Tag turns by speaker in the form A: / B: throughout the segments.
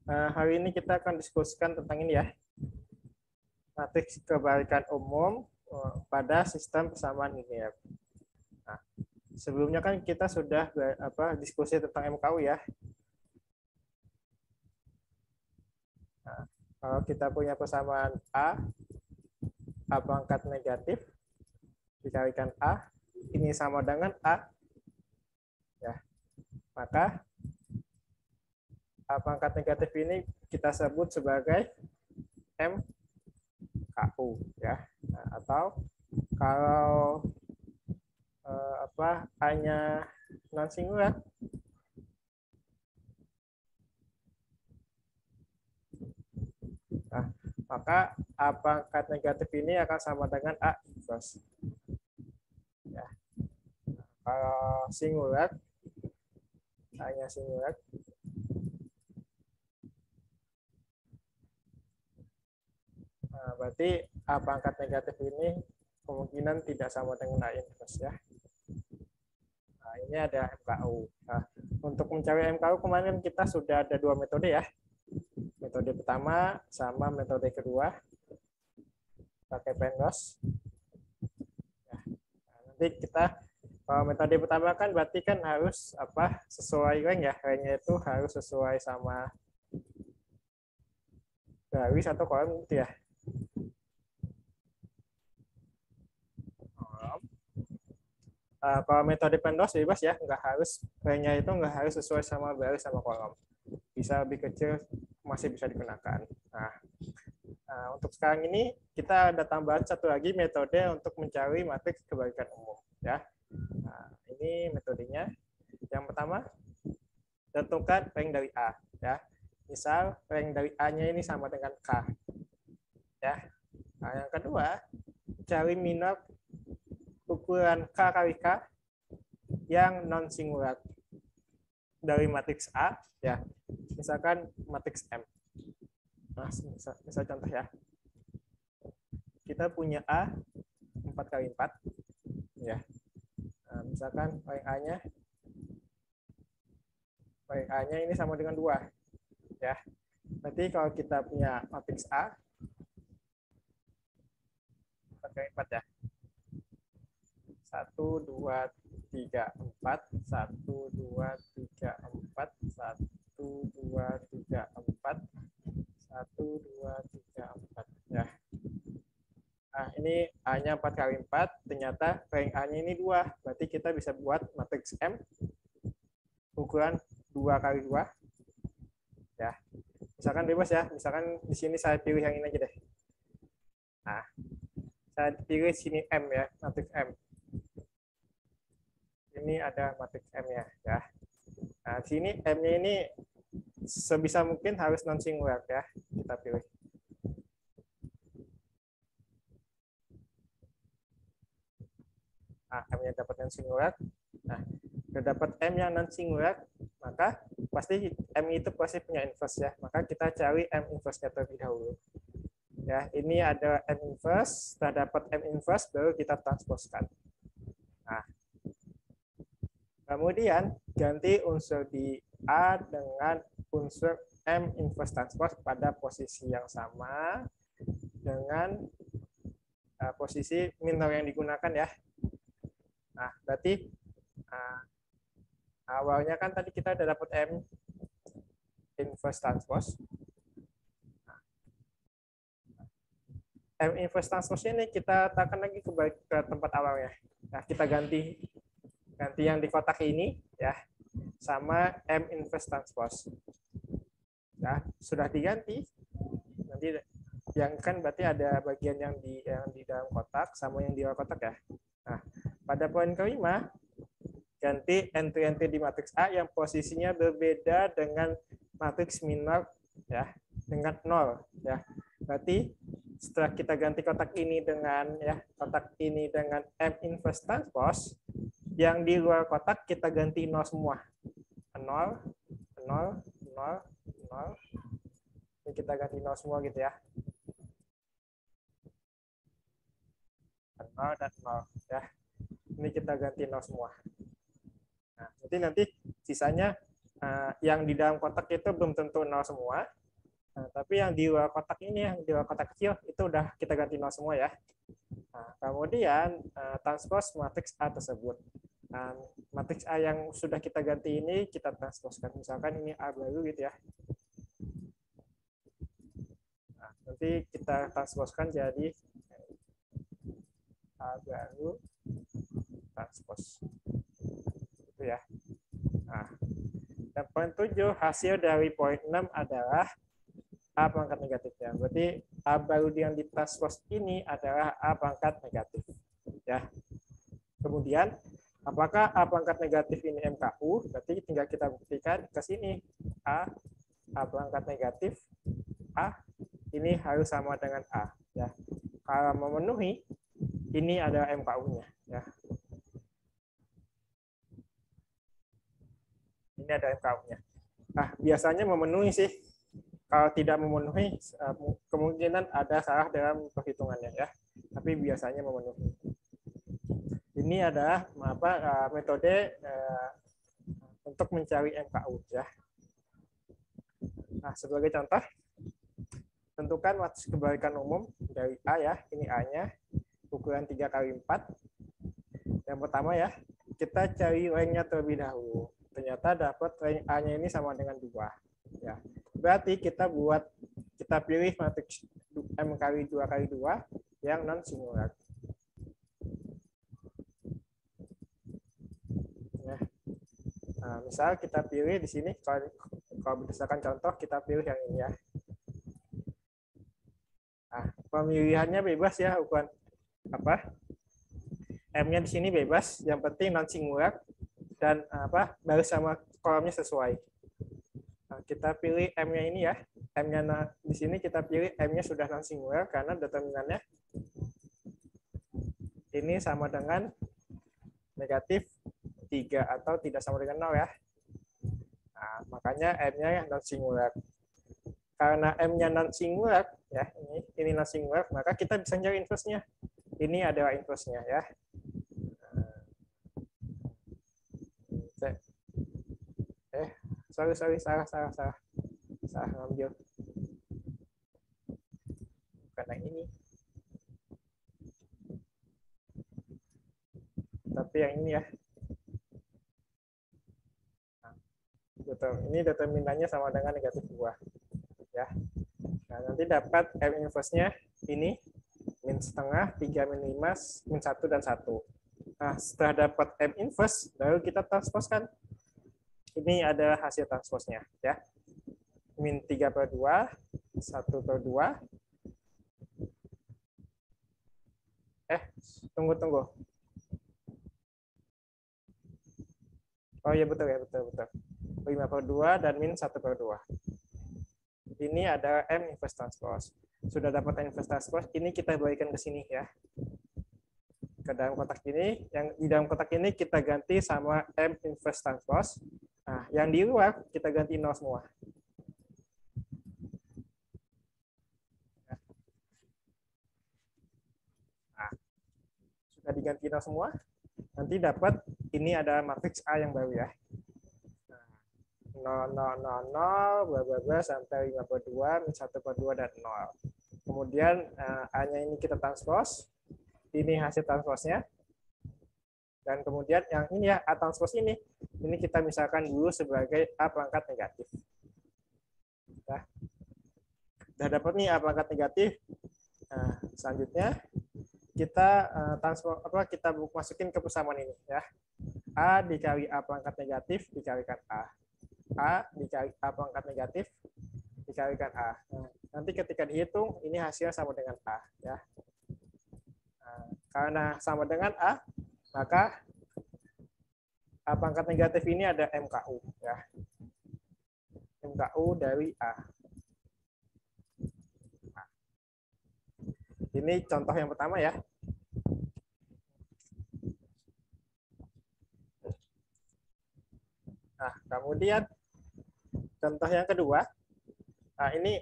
A: Hari ini kita akan diskusikan tentang ini ya, matriks kebalikan umum pada sistem persamaan linear. Nah, sebelumnya kan kita sudah diskusi tentang MKU ya. Nah, kalau kita punya persamaan A pangkat negatif dikalikan A, ini sama dengan A, ya, maka A pangkat negatif ini kita sebut sebagai MKU ya. Nah, atau kalau A-nya non singular, nah, maka A pangkat negatif ini akan sama dengan A inverse. Ya. Nah, kalau singular, A-nya singular, nah, berarti A pangkat negatif ini kemungkinan tidak sama dengan A inverse ya. Nah, ini ada MKU. Nah, untuk mencari MKU kemarin kita sudah ada dua metode ya. Metode pertama sama metode kedua pakai Penrose. Nah, nanti kita metode pertama kan berarti kan harus sesuai rank ya. Ranknya itu harus sesuai sama garis atau kolom gitu ya. Kalau metode Penrose bebas ya, nggak harus ranknya itu nggak harus sesuai sama garis sama kolom. Bisa lebih kecil masih bisa digunakan. Nah, untuk sekarang ini kita ada tambahan satu lagi metode untuk mencari matriks kebalikan umum ya. Nah, ini metodenya. Yang pertama, tentukan rank dari A ya. Misal rank dari A-nya ini sama dengan K. Ya. Nah, yang kedua, cari minor ukuran K kali K yang non singular dari matriks A ya. Misalkan matriks M. Nah, misal contoh ya. Kita punya A 4 kali 4 ya. Nah, misalkan rank A-nya ini sama dengan 2 ya. Berarti kalau kita punya matriks A 4 kali 4 ya. 1 2 3 4 1 2 3 4 1 2 3 4 1 2 3 4 ya. Nah, ini A-nya 4 kali 4, ternyata rank A-nya ini 2. Berarti kita bisa buat matriks M ukuran 2 kali 2. Ya. Misalkan bebas ya, misalkan di sini saya pilih yang ini aja deh. Nah, saya pilih sini M ya, matriks M. Ini ada matriks M-nya ya. Nah, sini M-nya ini sebisa mungkin harus non singular ya, kita pilih. Nah, M-nya dapat non singular. Nah, sudah dapat M yang non singular, maka pasti M itu pasti punya inverse ya. Maka kita cari M inverse-nya terlebih dahulu. Ya, ini ada M inverse, setelah dapat M inverse baru kita transposkan. Nah, kemudian ganti unsur di A dengan unsur M inverse transpose pada posisi yang sama dengan posisi minor yang digunakan ya. Nah, berarti awalnya kan tadi kita udah dapat M inverse transpose. M inverse transpose ini kita tekan lagi ke tempat awalnya. Nah, kita ganti yang di kotak ini ya sama M inverse transpose. Ya, sudah diganti. Nanti yang kan berarti ada bagian yang di dalam kotak sama yang di luar kotak ya. Nah, pada poin kelima ganti entry-entry di matriks A yang posisinya berbeda dengan matriks minor ya, dengan 0 ya. Berarti setelah kita ganti kotak ini dengan M inverse transpose, yang di luar kotak kita ganti 0 semua. 0 0 0 0. Ini kita ganti 0 semua gitu ya. 0 dan 0 ya. Ini kita ganti 0 semua. Nah, nanti sisanya yang di dalam kotak itu belum tentu 0 semua, tapi yang di luar kotak ini, yang di luar kotak kecil, itu udah kita ganti nol semua ya. Nah, kemudian transpose matriks A tersebut. Nah, matriks A yang sudah kita ganti ini kita transposkan. Misalkan ini A baru gitu ya. Nah, nanti kita transposkan jadi A baru transpose. Itu ya. Nah, dan poin 7 hasil dari poin 6 adalah A pangkat negatifnya. Berarti A baru yang ditranspose ini adalah A pangkat negatif. Ya. Kemudian, apakah A pangkat negatif ini MKU? Berarti tinggal kita buktikan ke sini. A pangkat negatif, A, ini harus sama dengan A. Ya. Kalau memenuhi, ini adalah MKU-nya. Ya. Ini ada MKU-nya. Nah, biasanya memenuhi sih. Kalau tidak memenuhi, kemungkinan ada salah dalam perhitungannya ya. Tapi biasanya memenuhi. Ini adalah metode untuk mencari MKU ya. Nah, sebagai contoh, tentukan matriks kebalikan umum dari A ya. Ini A-nya ukuran 3x4. Yang pertama ya, kita cari range-nya terlebih dahulu. Ternyata dapat range A-nya ini sama dengan 2 ya. Berarti kita pilih matriks M kali 2 kali 2 yang non singular. Ya. Nah, misal kita pilih di sini, kalau berdasarkan contoh kita pilih yang ini ya. Nah, pemilihannya bebas ya, ukuran apa? M-nya di sini bebas, yang penting non singular dan baris sama kolomnya sesuai. Nah, kita pilih M-nya ini ya. M-nya di sini kita pilih M-nya sudah non singular karena determinannya ini sama dengan negatif 3 atau tidak sama dengan 0 ya. Nah, makanya M-nya non singular. Karena M-nya non singular ya, ini non singular, maka kita bisa cari inverse-nya. Ini adalah inverse-nya ya. Salah ngambil. Bukan yang ini. Tapi yang ini ya. Nah, ini determinannya sama dengan negatif 2. Ya. Nah, nanti dapat M inverse-nya ini min setengah, 3 min 5, min 1 dan 1. Nah, setelah dapat M inverse, baru kita transposkan. Ini ada hasil transpose-nya ya. Min 3/2, 1/2. Tunggu. Oh iya betul ya, betul. 5/2 dan min 1/2. Ini ada M inverse transpose. Sudah dapat M inverse transpose, ini kita balikan ke sini ya. Ke dalam kotak ini, yang di dalam kotak ini kita ganti sama M inverse transpose. Nah, yang di luar kita ganti 0 semua. Nah, sudah diganti 0 semua, nanti dapat ini ada matriks A yang baru ya. 0, 0, 0, 0, bla bla bla sampai 5/2, min 1/2 dan 0. Kemudian A-nya ini kita transpose. Ini hasil transpose-nya. Dan kemudian yang ini ya, A transpose ini kita misalkan dulu sebagai A pangkat negatif. Ya. Sudah dapat nih A pangkat negatif. Nah, selanjutnya kita kita masukin ke persamaan ini ya. A dikali A pangkat negatif dikalikan A. A dikali A pangkat negatif dikalikan A. Nah, nanti ketika dihitung ini hasilnya sama dengan A ya. Nah, karena sama dengan A, maka A pangkat negatif ini ada MKU ya. MKU dari A. Nah, ini contoh yang pertama ya. Nah, kemudian contoh yang kedua. Nah, ini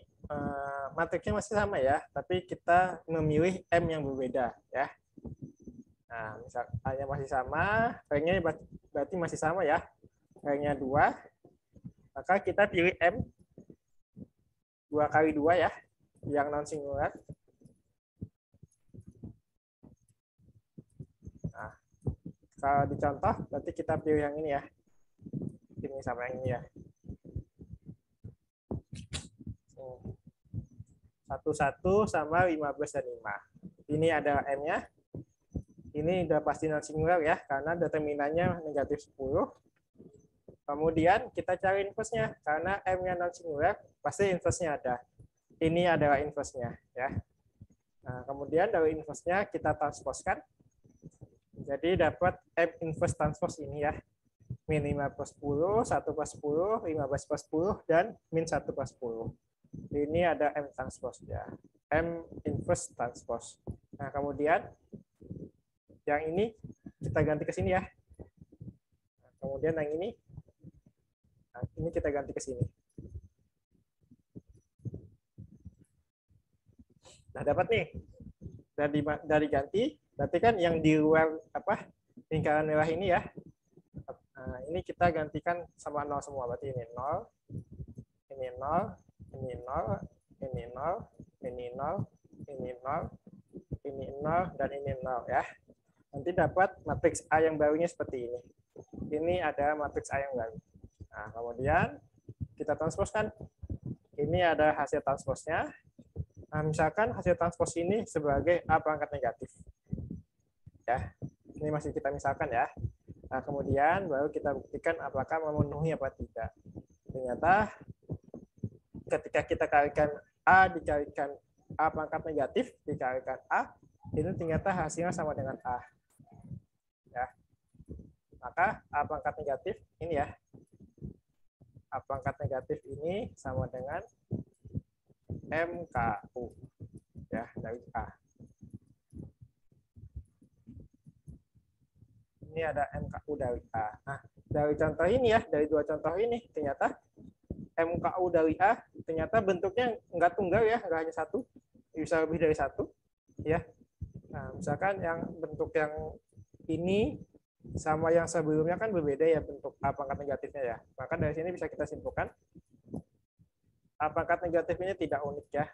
A: matriksnya masih sama ya, tapi kita memilih M yang berbeda ya. Nah, misal A-nya masih sama, rank-nya berarti masih sama ya. Rank-nya 2, maka kita pilih M 2 kali 2 ya, yang non singular. Nah, kalau dicontoh berarti kita pilih yang ini ya. Ini sama yang ini ya. 11 sama 15 dan 5. Ini ada M-nya. Ini udah pasti non singular ya, karena determinannya negatif 10. Kemudian kita cari inverse-nya, karena M-nya non singular, pasti inverse-nya ada. Ini adalah inverse-nya ya. Nah, kemudian dari inverse-nya kita transposkan. Jadi dapat M inverse transpose ini ya. Min 5 per 10, 1 per 10, 15 per 10, dan min 1 per 10. Ini ada M transpose ya. M inverse transpose. Nah, kemudian yang ini kita ganti ke sini ya. Nah, kemudian yang ini, nah, ini kita ganti ke sini. Nah, dapat nih. Dari ganti, berarti kan yang di luar lingkaran merah ini ya. Nah, ini kita gantikan sama 0 semua. Berarti ini 0, ini 0, ini 0, ini 0, ini 0, ini 0, ini 0, dan ini 0 ya. Nanti dapat matriks A yang barunya seperti ini. Ini ada matriks A yang baru. Nah, kemudian kita transposkan. Ini ada hasil transposnya. Nah, misalkan hasil transpos ini sebagai A pangkat negatif. Ya, ini masih kita misalkan ya. Nah, kemudian baru kita buktikan apakah memenuhi apa tidak. Ternyata ketika kita kalikan A dikalikan A pangkat negatif dikalikan A, ini ternyata hasilnya sama dengan A. Ya. Maka A pangkat negatif ini ya. A pangkat negatif ini sama dengan MKU ya dari A. Ini ada MKU dari A. Nah, dari contoh ini ya, dari dua contoh ini ternyata MKU dari A ternyata bentuknya enggak tunggal ya, enggak hanya satu, bisa lebih dari satu ya. Nah, misalkan yang bentuk yang ini sama yang sebelumnya kan berbeda ya bentuk A pangkat negatifnya ya. Maka dari sini bisa kita simpulkan A pangkat negatif ini tidak unik ya.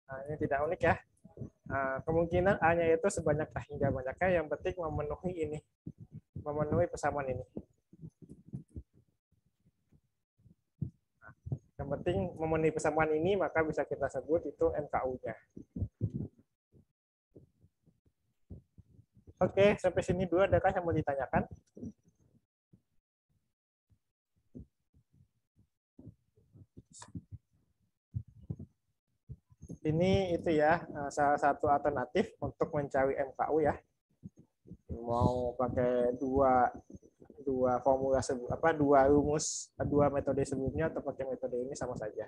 A: Nah, ini tidak unik ya. Nah, kemungkinan A-nya itu sebanyak A hingga banyaknya, yang penting memenuhi ini, memenuhi persamaan ini. Nah, yang penting memenuhi persamaan ini, maka bisa kita sebut itu MKU-nya. Oke, sampai sini dulu. Adakah yang mau ditanyakan? Ini itu ya salah satu alternatif untuk mencari MKU ya. Mau pakai dua formula dua rumus, dua metode sebelumnya atau pakai metode ini sama saja.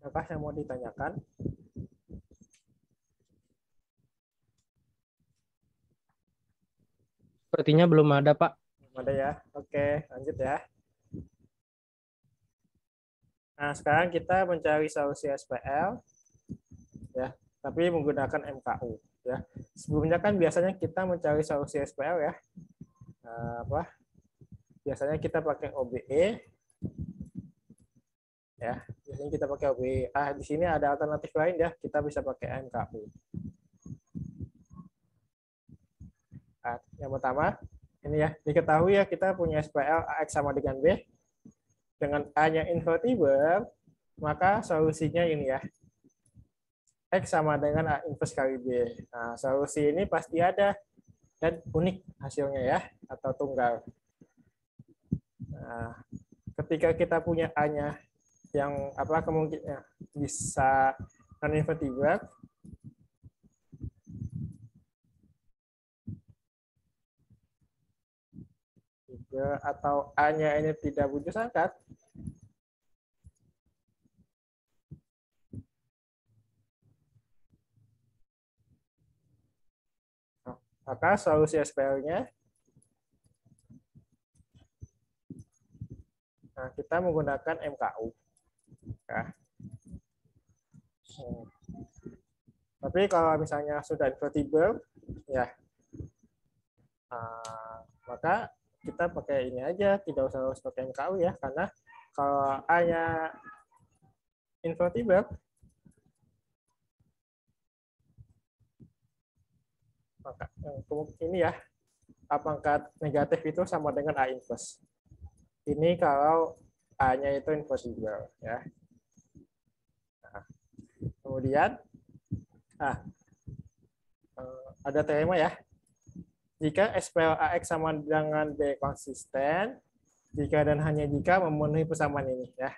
A: Apakah yang mau ditanyakan?
B: Sepertinya belum ada, Pak.
A: Belum ada ya. Oke, lanjut ya. Nah, sekarang kita mencari solusi SPL ya, tapi menggunakan MKU ya. Sebelumnya kan biasanya kita mencari solusi SPL ya. Biasanya kita pakai OBE ya. Biasanya kita pakai OBE. Di sini ada alternatif lain ya. Kita bisa pakai MKU. Nah, yang pertama ini ya, diketahui ya kita punya SPL AX sama dengan B. Dengan A-nya invertible, maka solusinya ini ya. X sama dengan A inverse kali B. Nah, solusi ini pasti ada dan unik hasilnya ya, atau tunggal. Nah, ketika kita punya A-nya yang kemungkinan bisa non invertible, atau A-nya ini tidak bujur angkat, Maka solusi SPL-nya, nah, kita menggunakan MKU. Ya. Tapi kalau misalnya sudah invertible, ya, maka kita pakai ini aja, tidak usah harus pakai MKU ya, karena kalau A-nya invertible, maka ini ya, A pangkat negatif itu sama dengan A inverse. Ini kalau A-nya itu invertible ya. Nah, kemudian ada teorema ya. Jika SPL AX sama dengan B konsisten, jika dan hanya jika memenuhi persamaan ini ya.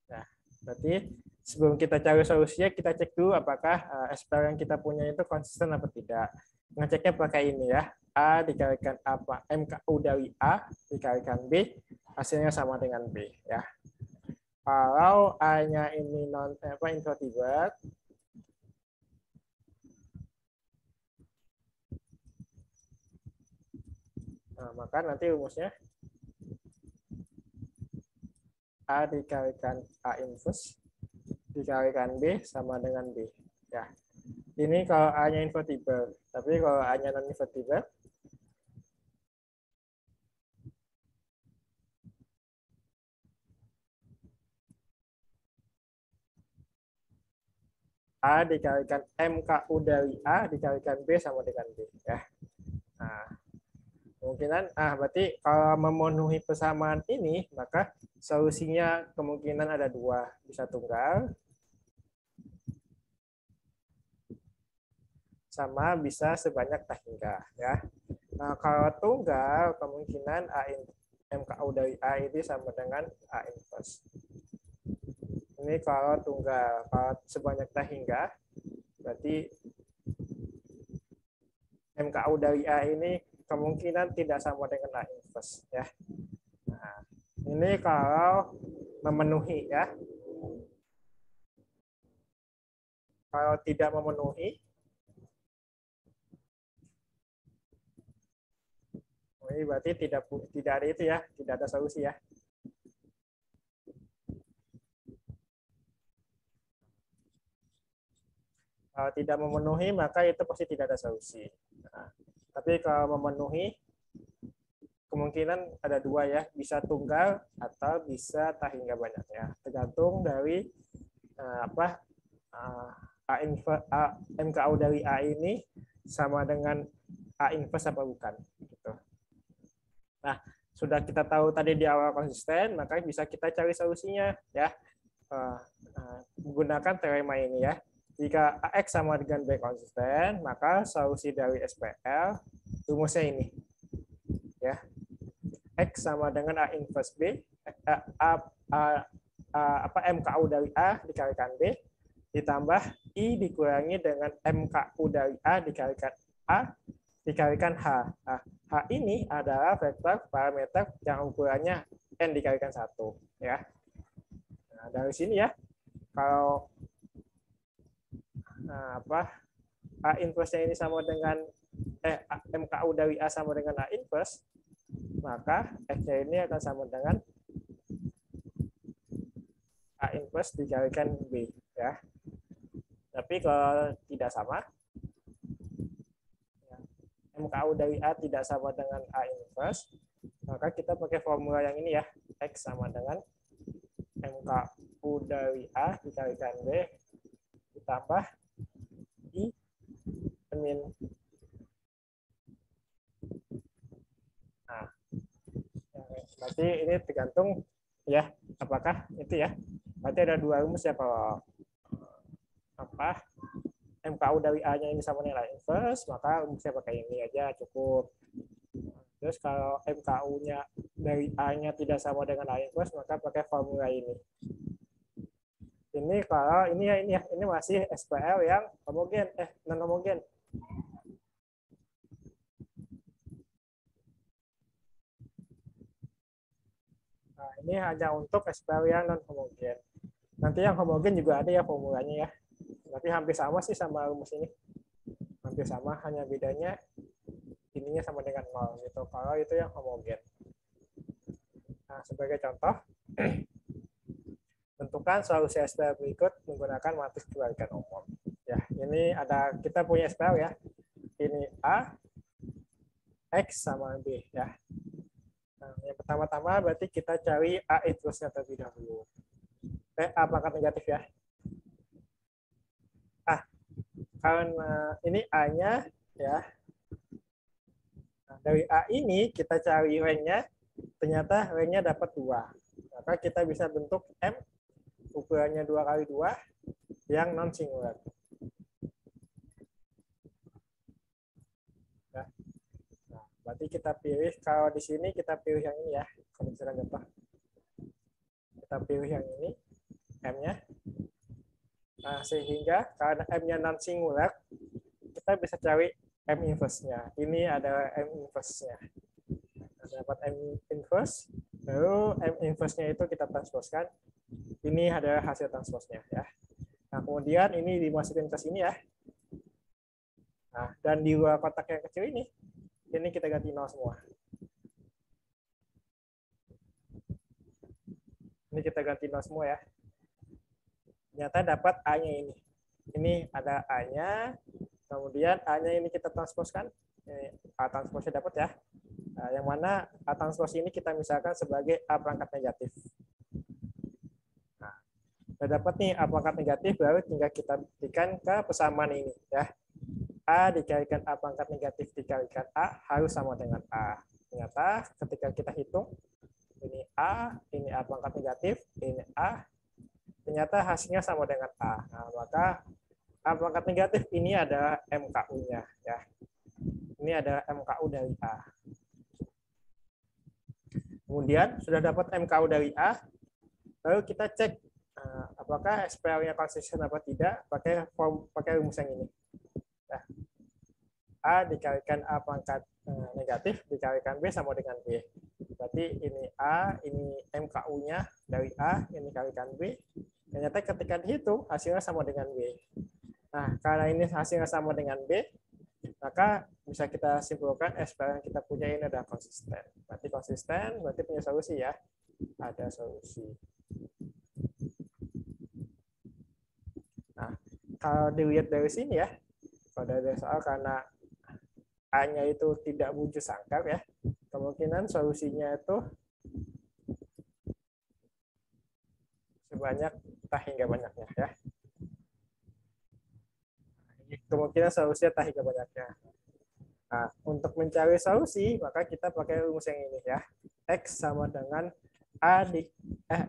A: Nah, berarti sebelum kita cari solusinya, kita cek dulu apakah SPL yang kita punya itu konsisten atau tidak. Ngeceknya pakai ini ya. A dikalikan apa? MKU dari A dikalikan B, hasilnya sama dengan B ya. Kalau A-nya ini invertible, nah, maka nanti rumusnya A dikalikan A inverse dikalikan B sama dengan B. Ya. Ini kalau A-nya invertible. Tapi kalau A-nya non-invertible, A dikalikan MKU dari A dikalikan B sama dengan B. Ya. Nah, kemungkinan, berarti kalau memenuhi persamaan ini, maka solusinya kemungkinan ada dua. Bisa tunggal, sama bisa sebanyak tak hingga. Ya. Nah, kalau tunggal, kemungkinan MKU dari A ini sama dengan A inverse. Ini kalau tunggal. Kalau sebanyak tak hingga, berarti MKU dari A ini kemungkinan tidak sama dengan A inverse. Ya. Nah, ini kalau memenuhi ya. Kalau tidak memenuhi, ini berarti tidak ada itu ya, tidak ada solusi ya. Kalau tidak memenuhi, maka itu pasti tidak ada solusi. Nah, tapi kalau memenuhi, kemungkinan ada dua ya, bisa tunggal atau bisa tak hingga banyaknya, tergantung dari MKU dari A ini sama dengan A inverse apa bukan. Gitu. Nah, sudah kita tahu tadi di awal konsisten, maka bisa kita cari solusinya ya, menggunakan teorema ini ya. Jika AX sama dengan B konsisten, maka solusi dari SPL rumusnya ini. Ya. X sama dengan A inverse B, MKU dari A dikalikan B, ditambah I dikurangi dengan MKU dari A dikalikan A dikalikan H. Nah, H ini adalah vektor parameter yang ukurannya N dikalikan 1. Ya. Nah, dari sini ya, kalau A inverse-nya ini sama dengan MKU dari A sama dengan A inverse, maka X-nya ini akan sama dengan A inverse dikalikan B ya. Tapi kalau tidak sama, MKU dari A tidak sama dengan A inverse, maka kita pakai formula yang ini ya, X sama dengan MKU dari A dikalikan B ditambah I min. Nah, berarti ini tergantung ya, apakah itu ya. Berarti ada dua rumus ya, kalau MKU dari A-nya ini sama dengan A inverse, maka rumusnya pakai ini aja cukup. Terus kalau MKU-nya dari A-nya tidak sama dengan A inverse, maka pakai formula ini. Ini kalau ini masih SPL yang homogen, non homogen. Nah, ini hanya untuk SPL yang non homogen. Nanti yang homogen juga ada ya formulanya ya. Tapi hampir sama sih sama rumus ini. hampir sama, hanya bedanya ininya sama dengan 0 gitu kalau itu yang homogen. Nah, sebagai contoh, tentukan solusi SPL berikut menggunakan matriks kebalikan umum. Ya, ini ada kita punya SPL ya. Ini A, X sama B ya. Nah, yang pertama-tama berarti kita cari A inversnya terlebih dahulu. A pangkat negatif ya. Karena ini A-nya ya. Nah, dari A ini kita cari rank-nya, ternyata rank-nya dapat 2. Maka kita bisa bentuk M ukurannya 2 kali 2 yang non singular. Ya. Nah, berarti kita pilih, kalau di sini kita pilih yang ini ya. Kalau misalkan contoh, kita pilih yang ini M-nya. Nah, sehingga karena M-nya non singular, kita bisa cari M inverse-nya. Ini adalah M inverse-nya. Nah, dapat M inverse, lalu M inverse-nya itu kita transposkan. Ini adalah hasil transposnya ya. Nah, kemudian ini dimasukin ke sini ya. Nah, dan di luar kotak yang kecil ini kita ganti 0 semua. Ini kita ganti 0 semua ya. Ternyata dapat A-nya ini. Ini ada A-nya, kemudian A-nya ini kita transposkan. Ini A transposnya dapat ya. Nah, yang mana A transpos ini kita misalkan sebagai A perangkat negatif. Nah, udah dapat nih A perangkat negatif, lalu tinggal kita buktikan ke persamaan ini ya. A dikalikan A pangkat negatif dikalikan A harus sama dengan A. Ternyata ketika kita hitung, ini A pangkat negatif, ini A, ternyata hasilnya sama dengan A. Nah, maka A pangkat negatif ini adalah MKU-nya. Ya. Ini adalah MKU dari A. Kemudian sudah dapat MKU dari A, lalu kita cek apakah SPL-nya konsisten apa tidak pakai rumus yang ini. Ya. A dikalikan A pangkat negatif dikalikan B sama dengan B. Berarti ini A, ini MKU-nya dari A, ini kalikan B. Ternyata ketika dihitung hasilnya sama dengan B. Nah, karena ini hasilnya sama dengan B, maka bisa kita simpulkan SPL yang kita punya ini adalah konsisten. Berarti konsisten, berarti punya solusi ya. Ada solusi. Nah, kalau dilihat dari sini ya, kalau dari soal karena A-nya itu tidak wujud sangkar ya, kemungkinan solusinya itu sebanyak tak hingga banyaknya ya. Kemungkinan solusinya tak hingga banyaknya. Nah, untuk mencari solusi, maka kita pakai rumus yang ini ya. X sama dengan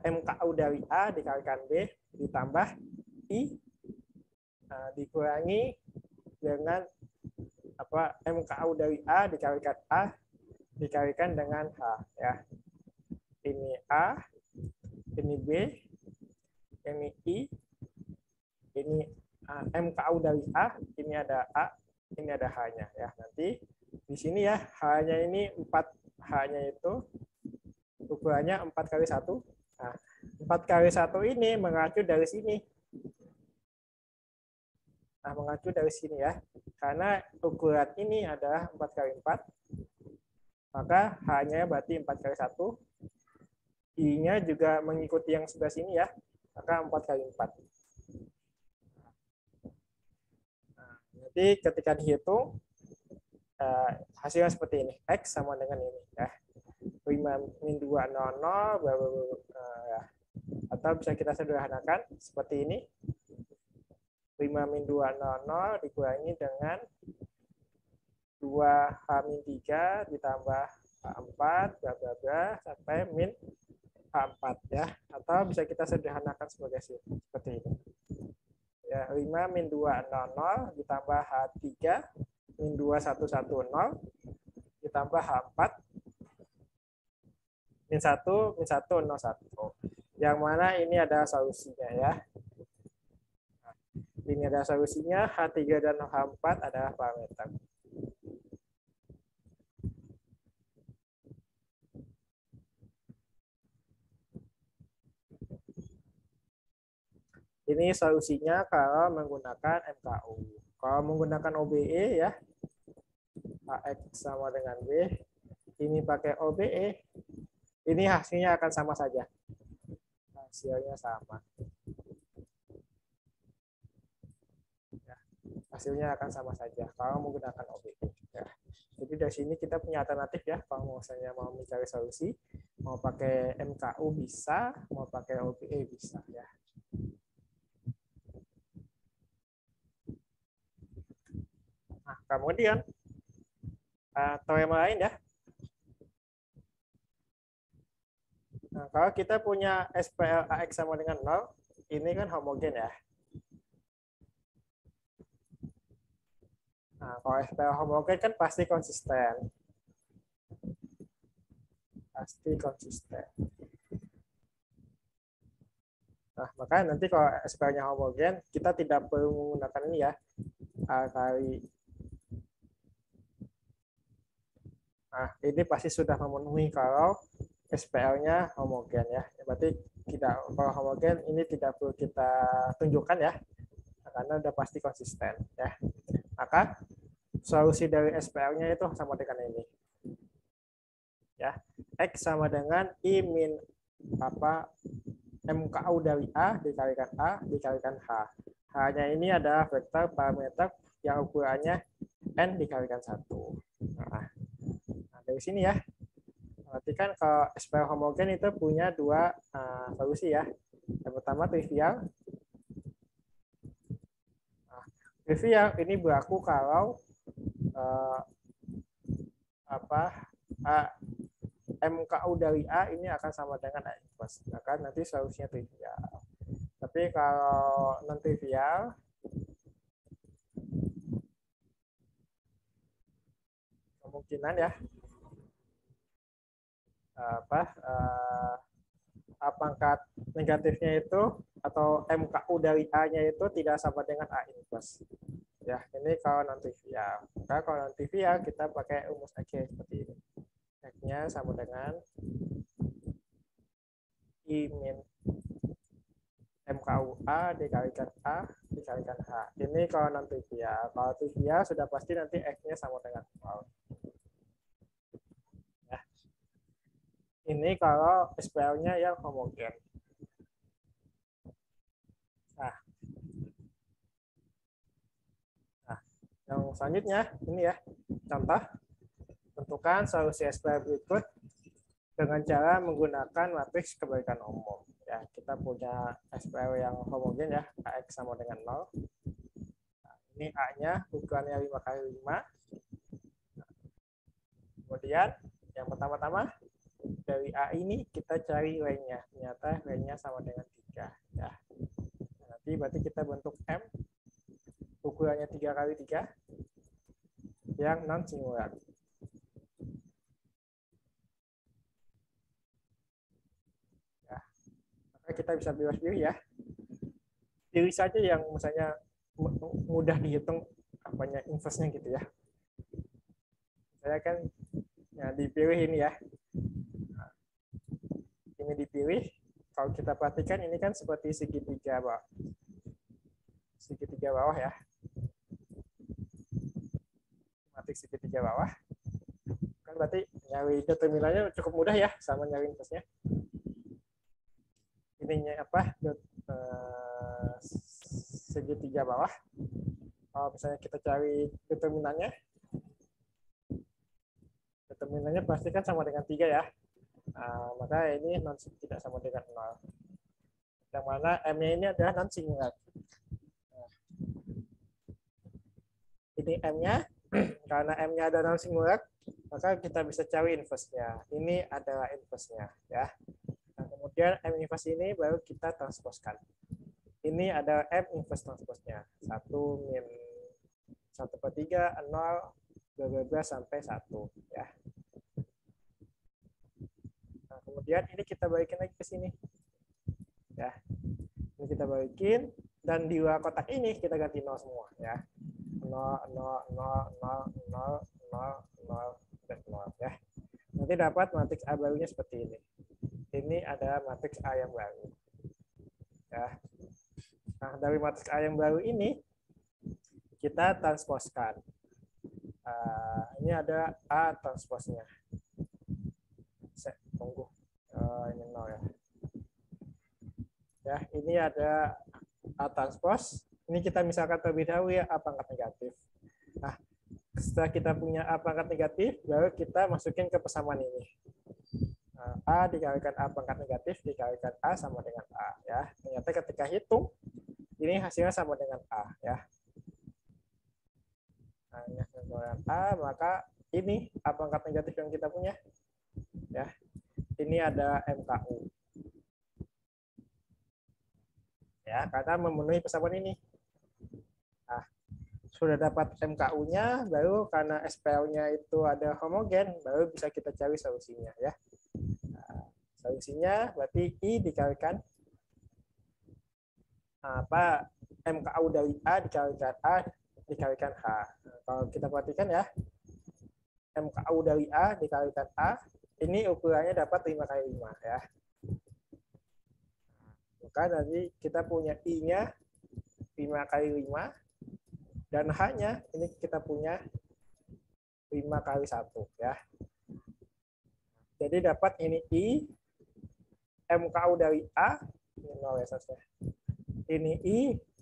A: MKU dari A dikalikan B ditambah I dikurangi dengan MKU dari A dikalikan dengan H ya. Ini A, ini B, ini I, ini MKU dari A, ini ada A, ini ada H-nya ya. Nanti di sini ya H-nya ini 4, H-nya itu ukurannya 4 kali 1. Nah, 4 kali 1 ini mengacu dari sini. Nah, mengacu dari sini ya. Karena ukuran ini adalah 4 kali 4. Maka H-nya berarti 4 kali 1. I-nya juga mengikuti yang sebelah sini ya. Maka 4 kali 4. Nah, nanti ketika dihitung, hasilnya seperti ini. X sama dengan ini ya. 5-2, 0, ya. Atau bisa kita sederhanakan seperti ini. 5-2, 0 dikurangi dengan 2H-3 ditambah H4 bla bla bla sampai min H4 ya. Atau bisa kita sederhanakan seperti ini. Ya, 5-2, 0 ditambah H3 min 2, 1, 1, 0 ditambah H4 min 1, 0, 1. Yang mana ini adalah solusinya ya. Ini ada solusinya, H3 dan H4 adalah parameter. Ini solusinya kalau menggunakan MKU. Kalau menggunakan OBE ya, AX sama dengan B, ini pakai OBE, ini hasilnya akan sama saja. Hasilnya sama. Ya, hasilnya akan sama saja kalau menggunakan OBE. Ya. Jadi dari sini kita punya alternatif ya, kalau misalnya mau mencari solusi, mau pakai MKU bisa, mau pakai OBE bisa ya. Nah, kemudian teorema lain ya. Nah, kalau kita punya SPL AX sama dengan 0, ini kan homogen ya. Nah, kalau SPL homogen kan pasti konsisten. Pasti konsisten. Nah, makanya nanti kalau SPL-nya homogen, kita tidak perlu menggunakan ini ya, A kali. Nah, ini pasti sudah memenuhi kalau SPL-nya homogen ya. Berarti tidak, kalau homogen ini tidak perlu kita tunjukkan ya, karena udah pasti konsisten ya. Maka solusi dari SPL-nya itu sama dengan ini. Ya, X sama dengan I min MKU dari A dikalikan H. H-nya ini adalah vektor parameter yang ukurannya N dikalikan 1. Nah, dari sini ya. Berarti kan kalau SPL homogen itu punya dua solusi ya. Yang pertama trivial. Nah, trivial ini berlaku kalau MKU dari A ini akan sama dengan A inverse. Maka nanti solusinya trivial. Tapi kalau non trivial, kemungkinan ya pangkat negatifnya itu atau MKU dari A-nya itu tidak sama dengan A inverse. Ya, ini kalau non trivial. Maka kalau non trivial kita pakai rumus X seperti ini. X-nya sama dengan I min MKU A dikalikan H. Ini kalau non trivial. Kalau trivial sudah pasti nanti X-nya sama dengan 0. Ya. Ini kalau SPL-nya yang homogen. Nah, yang selanjutnya ini ya contoh. Tentukan solusi SPL berikut dengan cara menggunakan matriks kebalikan umum. Ya, kita punya SPL yang homogen ya, AX sama dengan 0. Nah, ini A-nya ukurannya 5 kali 5. Kemudian yang pertama-tama dari A ini kita cari Y-nya. Ternyata Y-nya sama dengan 3. Ya. Nah, nanti berarti kita bentuk M ukurannya 3 kali 3 yang non singular. Ya. Maka kita bisa bebas pilih ya. Pilih saja yang misalnya mudah dihitung apanya inverse-nya gitu ya. Saya kan ya, dipilih ini ya. Nah, ini dipilih. Kalau kita perhatikan ini kan seperti segitiga bawah. Segitiga bawah ya. Matriks segitiga bawah. Kan berarti nyari determinannya cukup mudah ya sama nyari inverse-nya. Ininya apa? Segitiga bawah. Kalau misalnya kita cari determinannya pasti kan sama dengan 3 ya. Nah, maka ini tidak sama dengan 0. Yang mana M-nya ini adalah non singular. Nah, ini M-nya, karena M-nya ada non singular, maka kita bisa cari inverse-nya. Ini adalah inverse-nya ya. Nah, kemudian M inverse ini baru kita transposkan. Ini ada M inverse transposnya. 1 min 1/3, 0, 12 sampai 1 ya. Nah, kemudian ini kita balikin lagi ke sini. Ya. Ini kita balikin dan di luar kotak ini kita ganti 0 semua ya. 0 0 0 0 0 0 0 dan 0 ya. Nanti dapat matriks A barunya seperti ini. Ini ada matriks A yang baru. Ya. Nah, dari matriks A yang baru ini kita transposkan. Ini ada A transposnya. Saya tunggu. Ini 0 ya. Ya, ini ada A transpos. Ini kita misalkan terlebih dahulu ya A pangkat negatif. Nah, setelah kita punya A pangkat negatif, baru kita masukin ke persamaan ini. A dikalikan A pangkat negatif dikalikan A sama dengan A ya. Ternyata ketika hitung ini hasilnya sama dengan A ya. Nah, ini dengan A, maka ini A pangkat negatif yang kita punya ya. Ini ada MKU. Ya, karena memenuhi persamaan ini. Nah, sudah dapat MKU-nya, baru karena SPL-nya itu ada homogen, baru bisa kita cari solusinya ya. Solusinya berarti I dikalikan MKU dari A dikalikan A dikalikan H. Nah, kalau kita perhatikan ya, MKU dari A dikalikan A, ini ukurannya dapat 5 kali 5 ya. Maka nanti kita punya I-nya 5 kali 5, dan H-nya ini kita punya 5 kali 1 ya. Jadi dapat ini I, MKU dari A, ini 0 ya seharusnya. Ini I,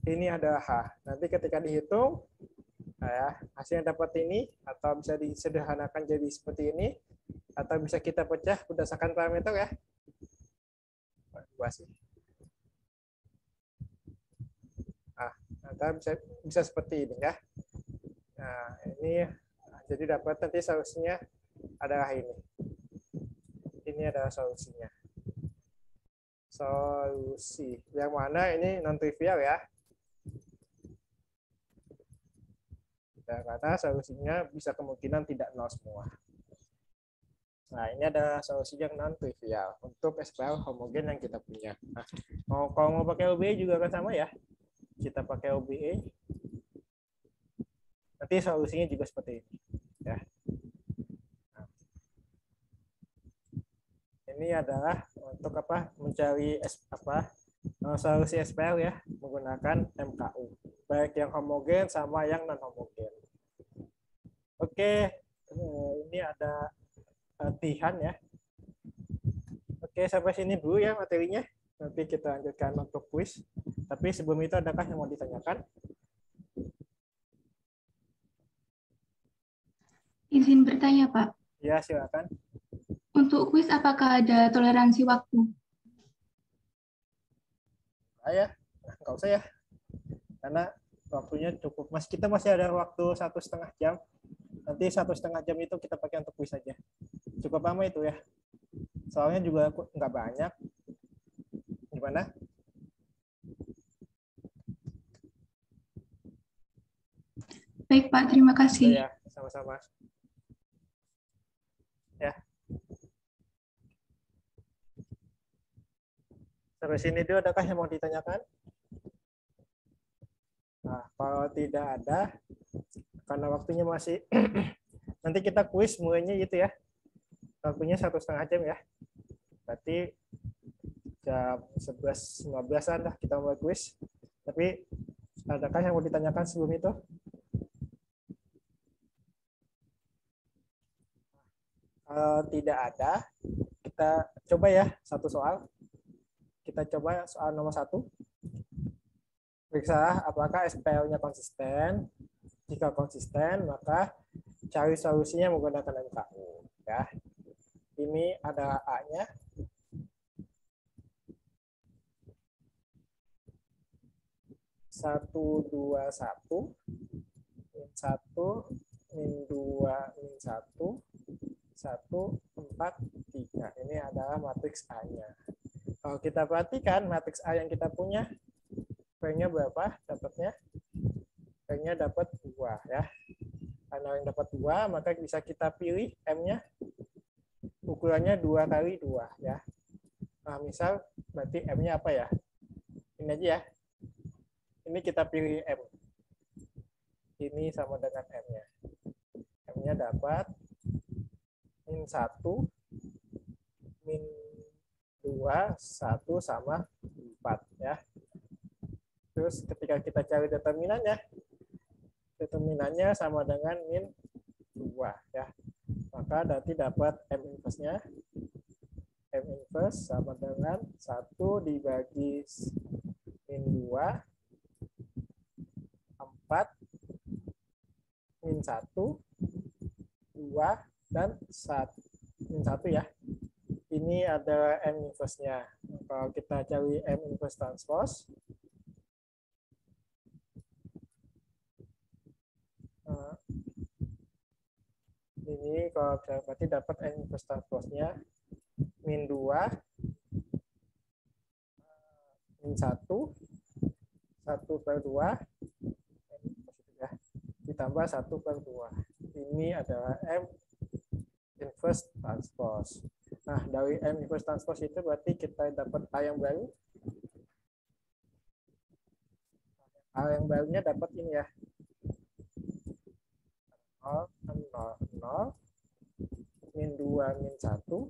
A: ini ada H. Nanti ketika dihitung, nah ya, hasilnya dapat ini, atau bisa disederhanakan jadi seperti ini, atau bisa kita pecah berdasarkan parameter ya. Nah, atau bisa seperti ini ya. Nah, ini jadi dapat nanti solusinya adalah ini. Ini adalah solusinya. Solusi yang mana ini non trivial ya. Ya, karena solusinya bisa kemungkinan tidak nol semua. Nah, ini ada solusi yang non trivial untuk SPL homogen yang kita punya. Nah, kalau mau pakai OBE juga akan sama ya. Kita pakai OBE. Nanti solusinya juga seperti ini ya. Ini adalah untuk mencari solusi SPL ya menggunakan MKU, baik yang homogen sama yang non homogen. Oke, ini ada latihan ya. Oke, sampai sini dulu ya materinya. Nanti kita lanjutkan untuk kuis. Tapi sebelum itu adakah yang mau ditanyakan?
B: Izin bertanya, Pak.
A: Ya, silakan.
B: Untuk kuis apakah ada toleransi waktu?
A: Ya, nggak usah ya. Karena waktunya cukup. Kita masih ada waktu 1,5 jam. Nanti 1,5 jam itu kita pakai untuk kuis saja. Cukup lama itu ya. Soalnya juga nggak banyak. Gimana?
B: Baik, Pak. Terima kasih.
A: Ya, sama-sama. Ya. Sampai sini dulu, adakah yang mau ditanyakan? Nah, kalau tidak ada, karena waktunya masih, nanti kita kuis mulainya gitu ya. Waktunya 1,5 jam ya. Berarti jam 11.15-an lah kita mulai kuis. Tapi adakah yang mau ditanyakan sebelum itu? Kalau tidak ada, kita coba ya satu soal. Kita coba soal nomor 1. Periksa apakah SPL-nya konsisten. Jika konsisten, maka cari solusinya menggunakan MKU. Ya. Ini ada A-nya. Satu, dua, satu. Min 1, min 2, min 1. 1, 4, 3. Ini adalah matriks A-nya. Kalau kita perhatikan matriks A yang kita punya, rank-nya berapa dapatnya? Rank-nya dapat 2 ya. Karena yang dapat 2, maka bisa kita pilih M-nya ukurannya 2 kali 2 ya. Nah, misal berarti M-nya apa ya? Ini aja ya. Ini kita pilih M. Ini sama dengan M-nya. M-nya dapat min 1, min 2, 1 sama 4 ya. Terus ketika kita cari determinannya, determinannya sama dengan min 2 ya. Maka nanti dapat M inverse-nya. M inverse sama dengan 1 dibagi min 2, 4, min 1, 2, dan 1. Min 1 ya. Ini ada M inverse-nya. Kalau kita cari M inverse transpose, ini kalau berarti dapat M inverse transpose-nya min 2, min 1, 1/2, ya, ditambah 1/2. Ini adalah M inverse transpose. Nah, dari M inverse transpose itu berarti kita dapat A yang baru. A yang barunya dapat ini ya. 0, 0, 0, min 2, min 1,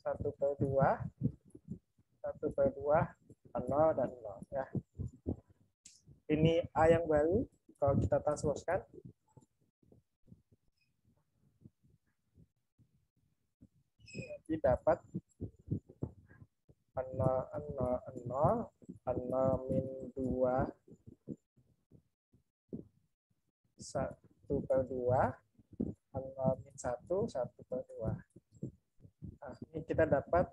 A: 1/2, 1/2, 0, dan 0. Ya. Ini A yang baru, kalau kita transposkan, nanti dapat 0, 0, 0, 0, min 2, 1/2, 0, min 1, 1/2. Nah, ini kita dapat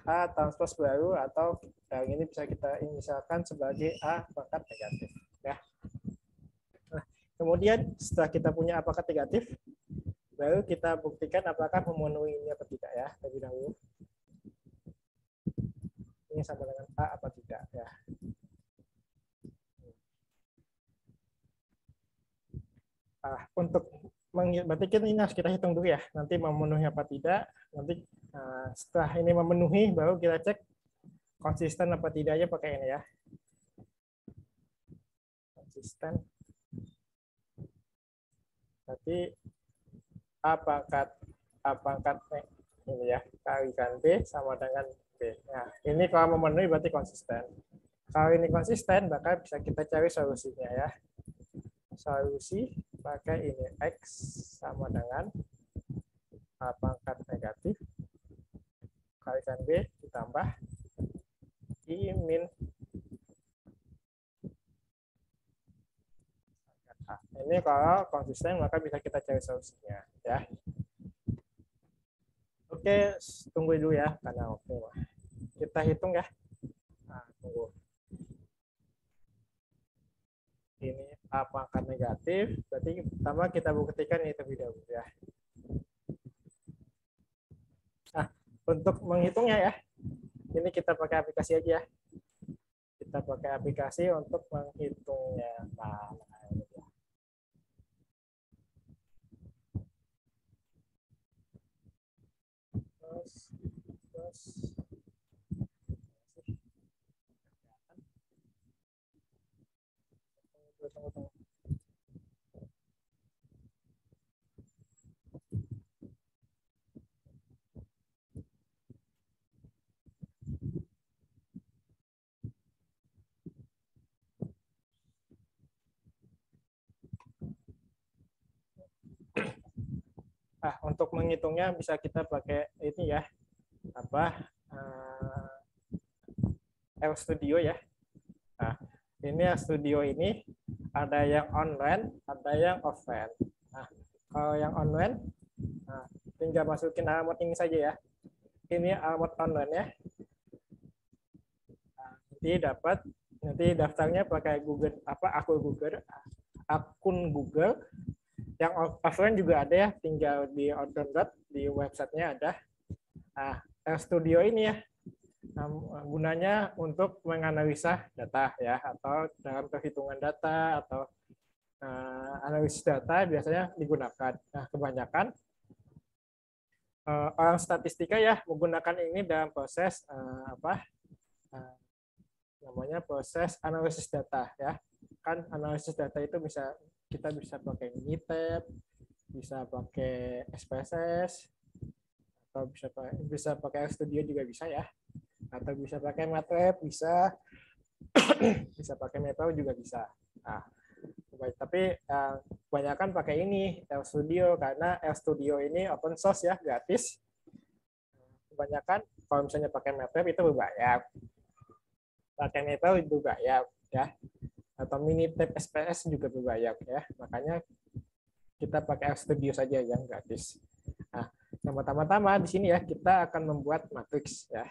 A: A transpose baru, atau yang ini bisa kita inisialkan sebagai A pangkat negatif. Ya. Nah, kemudian setelah kita punya A pangkat negatif, baru kita buktikan apakah memenuhi ini apa tidak ya, lebih dahulu. Ini sama dengan A apa tidak ya. Untuk berarti ini harus kita hitung dulu ya, nanti memenuhi apa tidak. Nanti setelah ini memenuhi, baru kita cek konsisten apa tidaknya pakai ini ya. Konsisten. Berarti A pangkat ini ya, kalikan B sama dengan B. Nah, ini kalau memenuhi berarti konsisten. Kalau ini konsisten, maka bisa kita cari solusinya ya. Solusi pakai ini X sama dengan A pangkat negatif kalikan B ditambah I min A. Ini kalau konsisten maka bisa kita cari solusinya ya. Oke, tunggu dulu ya karena oke. Kita hitung ya. Nah, tunggu. Ini A pangkat negatif, berarti pertama kita buktikan ini terlebih dahulu ya. Nah, untuk menghitungnya ya, ini kita pakai aplikasi aja ya. Kita pakai aplikasi untuk menghitungnya. Nah, ini ya. Terus. Tunggu. Nah, untuk menghitungnya bisa kita pakai ini ya, RStudio ya. Nah, ini RStudio ini ada yang online, ada yang offline. Nah, kalau yang online, tinggal masukin alamat ini saja ya. Ini alamat online ya. Nanti daftarnya pakai Google akun Google. Yang offline juga ada ya, tinggal di download di websitenya ada. Nah, RStudio ini ya, gunanya untuk menganalisa data ya, atau dalam perhitungan data atau analisis data biasanya digunakan. Nah, kebanyakan orang statistika ya menggunakan ini dalam proses namanya proses analisis data ya. Kan analisis data itu kita bisa pakai Minitab, bisa pakai SPSS, atau bisa pakai RStudio juga bisa ya, atau bisa pakai MATLAB, bisa pakai Maple juga bisa. Nah, Tapi kebanyakan pakai ini RStudio karena RStudio ini open source ya, gratis. Kebanyakan kalau misalnya pakai MATLAB itu berbayar. Pakai Metal itu berbayar ya. Atau Minitab SPS juga berbayar ya. Makanya kita pakai RStudio saja yang gratis. Nah, yang pertama-tama di sini ya kita akan membuat matriks ya.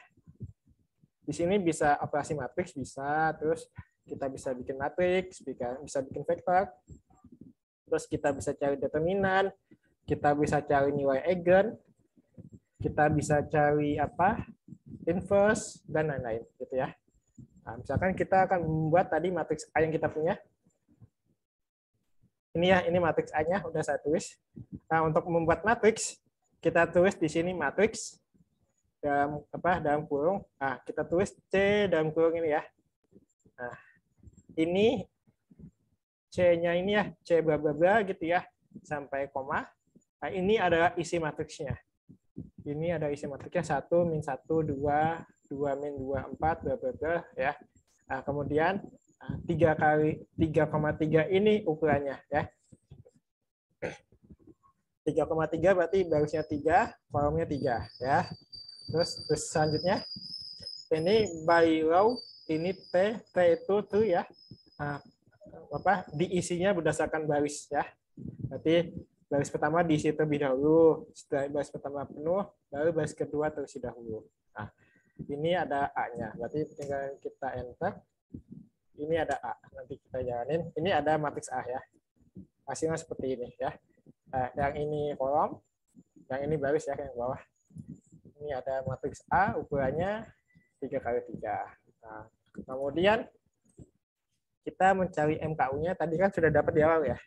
A: Di sini bisa operasi matriks bisa, terus kita bisa bikin matriks, bisa bikin vektor, terus kita bisa cari determinan, kita bisa cari nilai eigen, kita bisa cari inverse dan lain-lain gitu ya. Nah, misalkan kita akan membuat tadi matriks A yang kita punya. Ini ya, ini matriks A-nya udah saya tulis. Nah, untuk membuat matriks, kita tulis di sini matriks dalam kurung. Nah, kita tulis C dalam kurung ini ya. Nah, ini C-nya ini ya, C bla bla bla gitu ya, sampai koma. Nah, ini adalah isi matriksnya. Ini ada isi matriksnya 1, min 1, 2, 2, min 2, 4, bla bla bla ya. Nah, kemudian 3 kali 3,3 ini ukurannya ya. 3,3 berarti barisnya 3, kolomnya 3 ya. Terus selanjutnya ini by row, ini T itu tuh ya. Nah, diisinya berdasarkan baris ya. Berarti baris pertama diisi terlebih dahulu, setelah baris pertama penuh, baru baris kedua terisi dahulu. Nah, ini ada A-nya, berarti tinggal kita enter. Ini ada A, nanti kita jalanin. Ini ada matriks A ya. Hasilnya seperti ini ya. Yang ini kolom, yang ini baris ya, yang bawah. Ini ada matriks A, ukurannya 3x3. Nah, kemudian kita mencari MKU-nya, tadi kan sudah dapat di awal ya.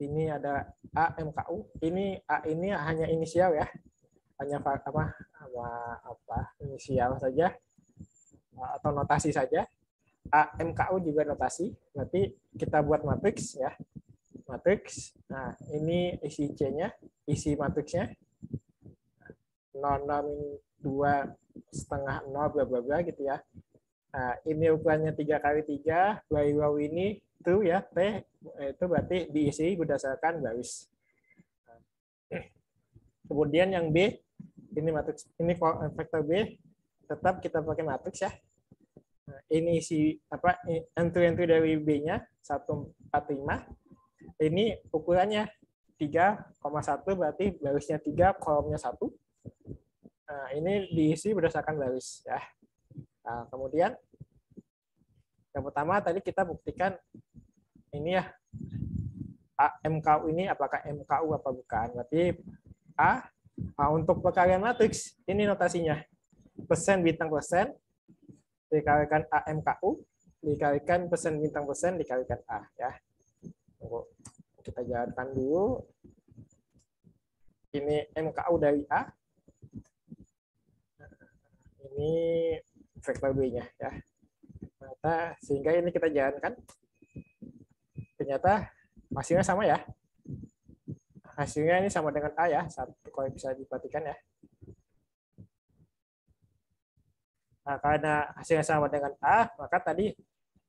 A: Ini ada A MKU, ini A ini hanya inisial ya. Hanya inisial saja atau notasi saja. A MKU juga notasi. Nanti kita buat matriks ya. Matriks. Nah, ini isi C-nya, isi matriksnya. 0, 0, 2, setengah 0, bla bla bla gitu ya. Nah, ini ukurannya 3x3, by row ini itu ya, T itu berarti diisi berdasarkan baris. Kemudian yang B, ini matriks, ini vektor B, tetap kita pakai matriks ya. Nah, ini isi entry dari B-nya 145. Ini ukurannya 3,1 berarti barisnya 3, kolomnya 1. Nah, ini diisi berdasarkan baris ya. Nah, kemudian yang pertama tadi kita buktikan ini ya, MKU ini apakah MKU apa bukan. Berarti A. Untuk perkalian matriks ini notasinya persen bintang persen dikalikan A MKU dikalikan persen bintang persen dikalikan A ya. Tunggu, kita jalankan dulu. Ini MKU dari A. Ini vektor B-nya ya. Ternyata sehingga ini kita jalankan. Ternyata hasilnya sama ya. Hasilnya ini sama dengan A ya, kalau bisa diperhatikan ya. Nah, karena hasilnya sama dengan A, maka tadi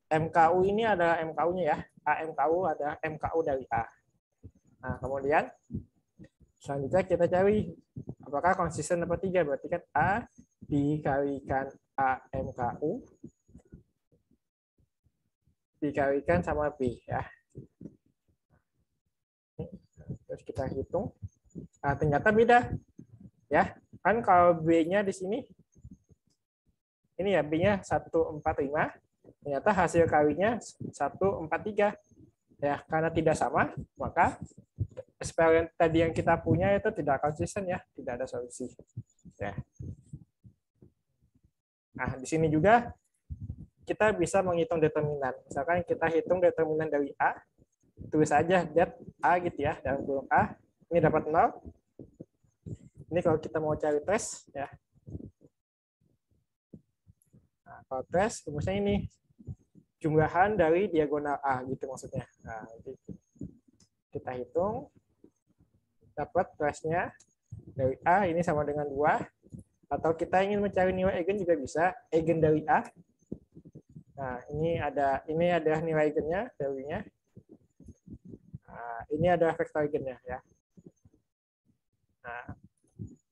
A: MKU ini adalah MKU-nya ya. A MKU adalah MKU dari A. Nah, kemudian selanjutnya kita cari apakah konsisten apa tidak. Berarti kan A dikalikan A MKU dikalikan sama B ya. Terus kita hitung. Nah, ternyata beda. Ya, kan kalau B-nya di sini ini ya, B-nya 145. Ternyata hasil kalinya 143. Ya, karena tidak sama, maka eksperimen tadi yang kita punya itu tidak konsisten ya, tidak ada solusi. Ya. Nah, di sini juga kita bisa menghitung determinan. Misalkan kita hitung determinan dari A, tulis aja det A gitu ya, dalam kurung A. Ini dapat 0. Ini kalau kita mau cari trace ya. Nah, kalau trace rumusnya ini jumlahan dari diagonal A gitu maksudnya. Nah, kita hitung dapat trace-nya dari A ini sama dengan 2. Atau kita ingin mencari nilai eigen juga bisa, eigen dari A. Nah, ini ada nilai eigennya, value-nya. Nah, ini ada vektor eigennya ya. Nah,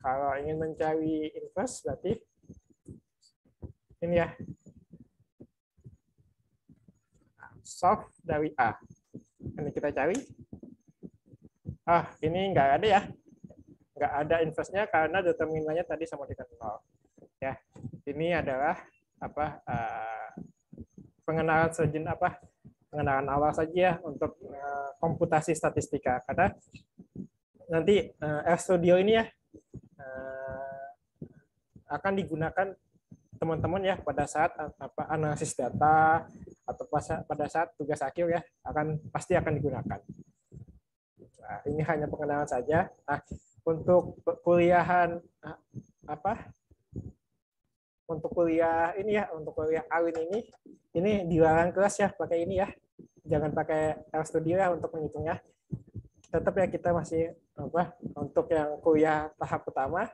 A: kalau ingin mencari inverse berarti ini ya. Solve dari A. Ini kita cari. Ini nggak ada ya. Nggak ada inverse-nya karena determinannya tadi sama dengan 0. Ya, ini adalah pengenalan pengenalan awal saja ya untuk komputasi statistika. Karena nanti RStudio ini ya akan digunakan teman-teman ya pada saat analisis data atau pada saat tugas akhir ya pasti akan digunakan. Nah, ini hanya pengenalan saja. Nah, untuk kuliahan untuk kuliah ini ya, untuk kuliah Awin ini dilarang kelas ya pakai ini ya. Jangan pakai RStudio ya untuk menghitungnya. Tetap ya kita masih untuk yang kuliah tahap pertama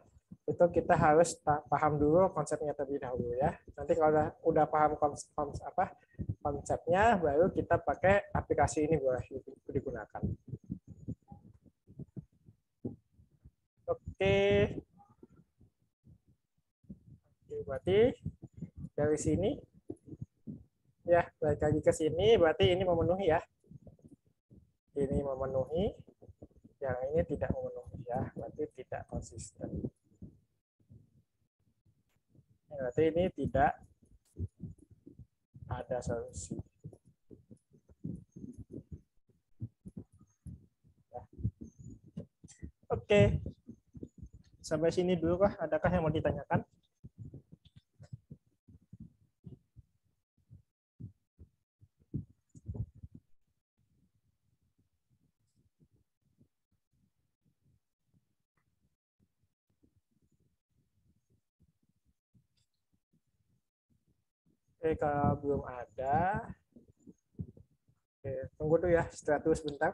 A: itu kita harus paham dulu konsepnya terlebih dahulu ya. Nanti kalau udah paham konsepnya baru kita pakai aplikasi ini boleh digunakan. Oke. Berarti dari sini ya balik lagi ke sini berarti ini memenuhi ya. Ini memenuhi, yang ini tidak memenuhi ya, berarti tidak konsisten. Berarti ini tidak ada solusi. Ya. Oke, sampai sini dulu kah? Adakah yang mau ditanyakan? Oke, kalau belum ada, oke, tunggu dulu ya, istirahat dulu sebentar.